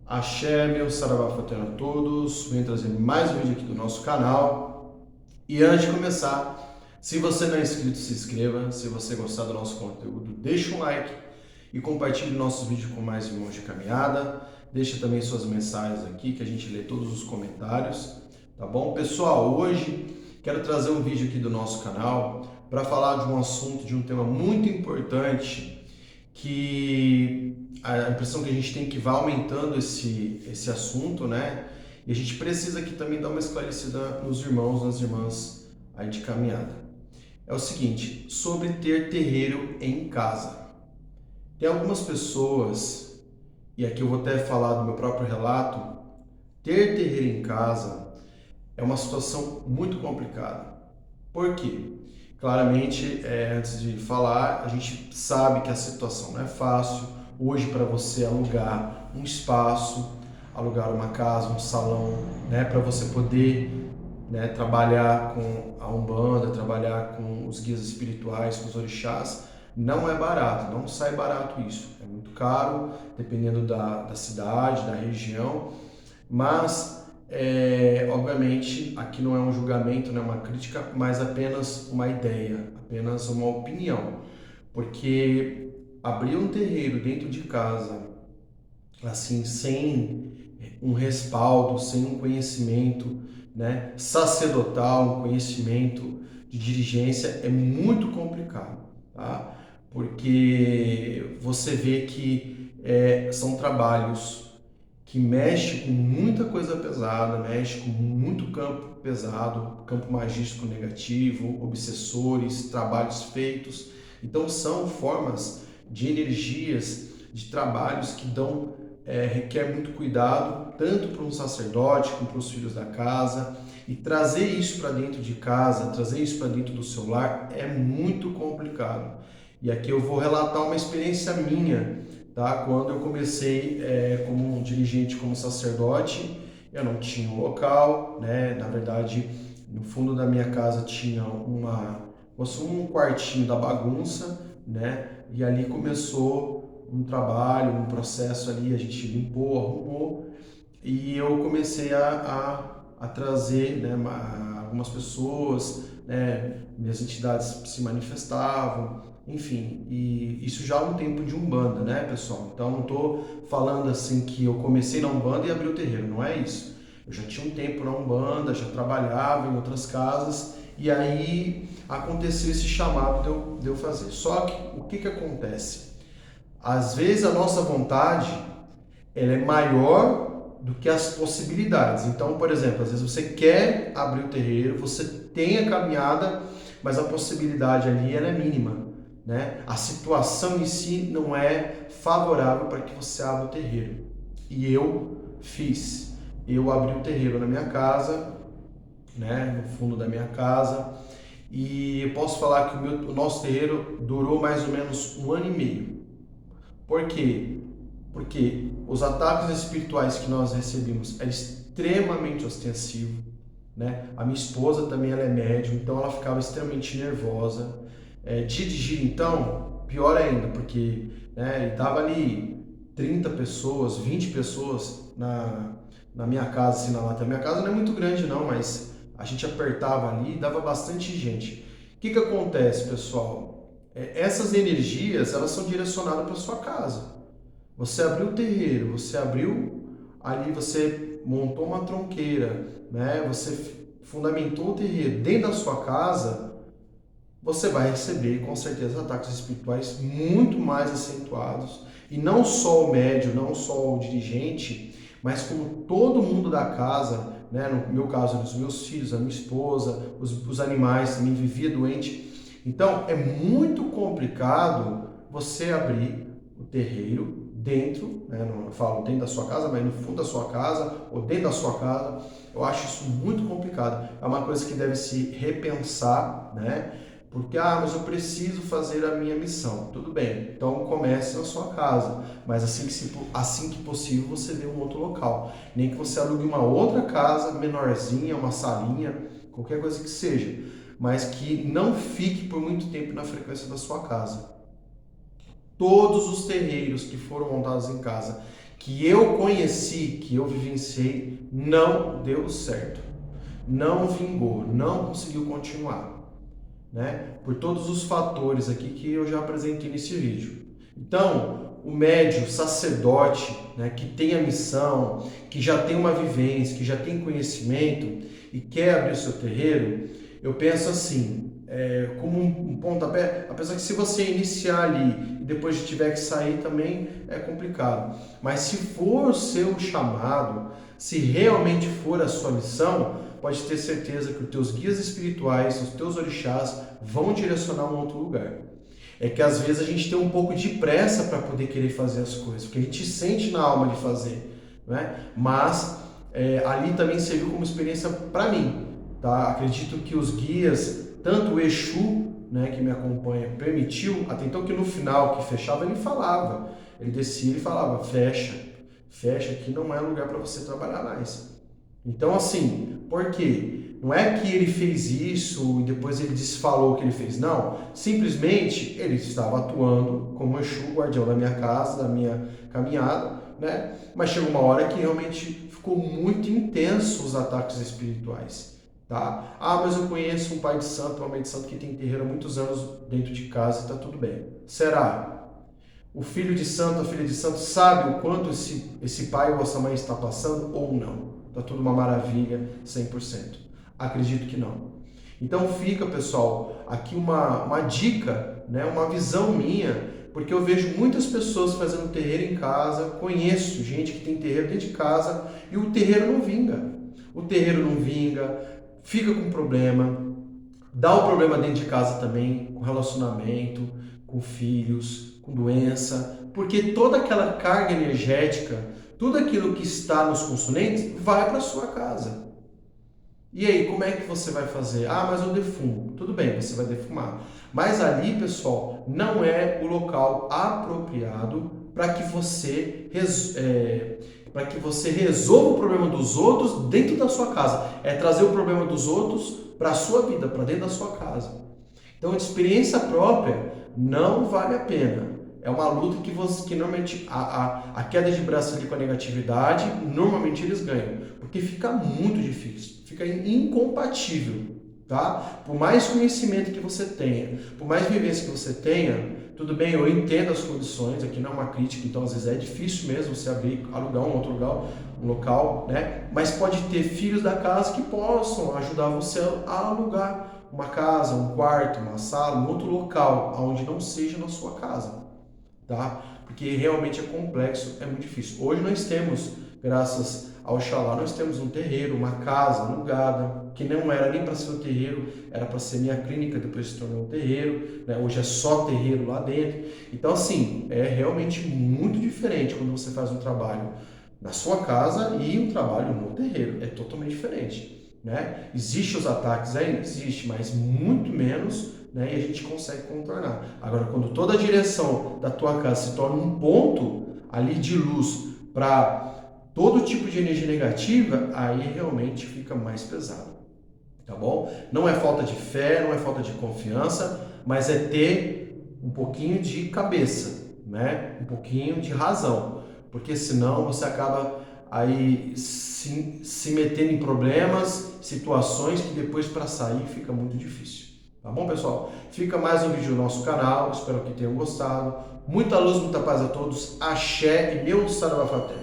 Axé, meu saravá fortuna a todos. Venho trazer mais um vídeo aqui do nosso canal. E antes de começar, se você não é inscrito, se inscreva. Se você gostar do nosso conteúdo, deixa um like e compartilhe nossos vídeos com mais irmãos de caminhada. Deixa também suas mensagens aqui que a gente lê todos os comentários, tá bom? Pessoal, hoje quero trazer um vídeo aqui do nosso canal para falar de um assunto, de um tema muito importante que a impressão que a gente tem que vai aumentando esse assunto, né? E a gente precisa aqui também dar uma esclarecida nos irmãos, nas irmãs aí de caminhada. É o seguinte, sobre ter terreiro em casa. Tem algumas pessoas, e aqui eu vou até falar do meu próprio relato, ter terreiro em casa é uma situação muito complicada. Por quê? Claramente, antes de falar, a gente sabe que a situação não é fácil. Hoje, para você alugar um espaço, alugar uma casa, um salão, né, para você poder, né, trabalhar com a Umbanda, trabalhar com os guias espirituais, com os orixás, não é barato, não sai barato isso. É muito caro, dependendo da cidade, da região, mas obviamente, aqui não é um julgamento, não é uma crítica, mas apenas uma ideia, apenas uma opinião. Porque abrir um terreiro dentro de casa, assim, sem um respaldo, sem um conhecimento, né, sacerdotal, um conhecimento de dirigência, é muito complicado, tá? Porque você vê que são trabalhos que mexe com muita coisa pesada, mexe com muito campo pesado, campo magístico negativo, obsessores, trabalhos feitos. Então são formas de energias, de trabalhos que requer muito cuidado, tanto para um sacerdote como para os filhos da casa. E trazer isso para dentro de casa, trazer isso para dentro do seu lar é muito complicado. E aqui eu vou relatar uma experiência minha, tá? Quando eu comecei como um dirigente, como sacerdote, eu não tinha um local, né? Na verdade, no fundo da minha casa tinha um quartinho da bagunça, né? E ali começou um trabalho, um processo ali, a gente limpou, arrumou, e eu comecei a trazer, né, algumas pessoas, né, minhas entidades se manifestavam, enfim, e isso já há um tempo de Umbanda, né, pessoal? Então não estou falando assim que eu comecei na Umbanda e abri o terreiro, não é isso. Eu já tinha um tempo na Umbanda, já trabalhava em outras casas, e aí aconteceu esse chamado de eu fazer. Só que o que acontece? Às vezes a nossa vontade ela é maior do que as possibilidades. Então, por exemplo, às vezes você quer abrir o terreiro, você tem a caminhada, mas a possibilidade ali ela é mínima, né? A situação em si não é favorável para que você abra o terreiro. E eu fiz. Eu abri o terreiro na minha casa, né? No fundo da minha casa. E eu posso falar que o nosso terreiro durou mais ou menos 1 ano e meio. Por quê? Porque os ataques espirituais que nós recebemos eram extremamente ostensivos, né? A minha esposa também ela é médium, então ela ficava extremamente nervosa. Dirigir então, pior ainda, porque né, dava ali 30 pessoas, 20 pessoas na minha casa, assim, na lata. A minha casa não é muito grande não, mas a gente apertava ali e dava bastante gente. O que acontece, pessoal? Essas energias, elas são direcionadas para sua casa. Você abriu o terreiro, você abriu ali, você montou uma tronqueira, né? Você fundamentou o terreiro dentro da sua casa, você vai receber com certeza ataques espirituais muito mais acentuados. E não só o médium, não só o dirigente, mas como todo mundo da casa, né? No meu caso, os meus filhos, a minha esposa, os animais também vivia doente. Então é muito complicado você abrir o terreiro dentro, né, não, eu falo dentro da sua casa, mas no fundo da sua casa ou dentro da sua casa. Eu acho isso muito complicado. É uma coisa que deve se repensar, né? Porque, mas eu preciso fazer a minha missão. Tudo bem, então comece na sua casa, mas assim que possível você vê um outro local. Nem que você alugue uma outra casa menorzinha, uma salinha, qualquer coisa que seja, mas que não fique por muito tempo na frequência da sua casa. Todos os terreiros que foram montados em casa, que eu conheci, que eu vivenciei, não deu certo. Não vingou, não conseguiu continuar, né? Por todos os fatores aqui que eu já apresentei nesse vídeo. Então, o médium, sacerdote, né, que tem a missão, que já tem uma vivência, que já tem conhecimento e quer abrir o seu terreiro, eu penso assim, como um pontapé, apesar que se você iniciar ali e depois tiver que sair também é complicado. Mas se for o seu chamado, se realmente for a sua missão, pode ter certeza que os teus guias espirituais, os teus orixás vão direcionar um outro lugar. É que às vezes a gente tem um pouco de pressa para poder querer fazer as coisas, porque a gente sente na alma de fazer, né? Mas ali também serviu como experiência para mim, tá? Acredito que os guias, tanto o Exu, né, que me acompanha, permitiu, até então que no final, que fechava, ele falava, ele descia e falava, fecha, aqui não é lugar para você trabalhar mais. Então assim, por quê? Não é que ele fez isso e depois ele desfalou o que ele fez, não. Simplesmente ele estava atuando como Exu, guardião da minha casa, da minha caminhada, né? Mas chegou uma hora que realmente ficou muito intenso os ataques espirituais, tá? Ah, mas eu conheço um pai de santo, uma mãe de santo que tem terreiro há muitos anos dentro de casa e está tudo bem. Será? O filho de santo, a filha de santo sabe o quanto esse pai ou essa mãe está passando ou não? Está tudo uma maravilha, 100%. Acredito que não. Então fica, pessoal, aqui uma dica, né, uma visão minha, porque eu vejo muitas pessoas fazendo terreiro em casa, conheço gente que tem terreiro dentro de casa e o terreiro não vinga. O terreiro não vinga, fica com problema, dá o problema dentro de casa também, com relacionamento, com filhos, com doença, porque toda aquela carga energética, tudo aquilo que está nos consonantes vai para sua casa. E aí, como é que você vai fazer? Ah, mas eu defumo. Tudo bem, você vai defumar. Mas ali, pessoal, não é o local apropriado para que você resolva o problema dos outros dentro da sua casa. É trazer o problema dos outros para a sua vida, para dentro da sua casa. Então, de experiência própria, não vale a pena. É uma luta que normalmente a queda de braço ali com a negatividade, normalmente eles ganham, porque fica muito difícil, fica incompatível, tá? Por mais conhecimento que você tenha, por mais vivência que você tenha, tudo bem, eu entendo as condições, aqui não é uma crítica, então às vezes é difícil mesmo você alugar um outro lugar, um local, né? Mas pode ter filhos da casa que possam ajudar você a alugar uma casa, um quarto, uma sala, um outro local, onde não seja na sua casa. Tá? Porque realmente é complexo, é muito difícil. Hoje nós temos, graças ao Oxalá, nós temos um terreiro, uma casa alugada, que não era nem para ser um terreiro, era para ser minha clínica, depois se tornou um terreiro, né? Hoje é só terreiro lá dentro. Então assim, é realmente muito diferente quando você faz um trabalho na sua casa e um trabalho no terreiro, é totalmente diferente, né? Existem os ataques ainda? Existe, mas muito menos, né, e a gente consegue contornar. Agora, quando toda a direção da tua casa se torna um ponto ali de luz para todo tipo de energia negativa, aí realmente fica mais pesado, tá bom? Não é falta de fé, não é falta de confiança, mas é ter um pouquinho de cabeça, né? Um pouquinho de razão, porque senão você acaba aí se metendo em problemas, situações que depois para sair fica muito difícil. Tá bom, pessoal? Fica mais um vídeo no nosso canal, espero que tenham gostado. Muita luz, muita paz a todos. Axé e meu Saravá Fraterno.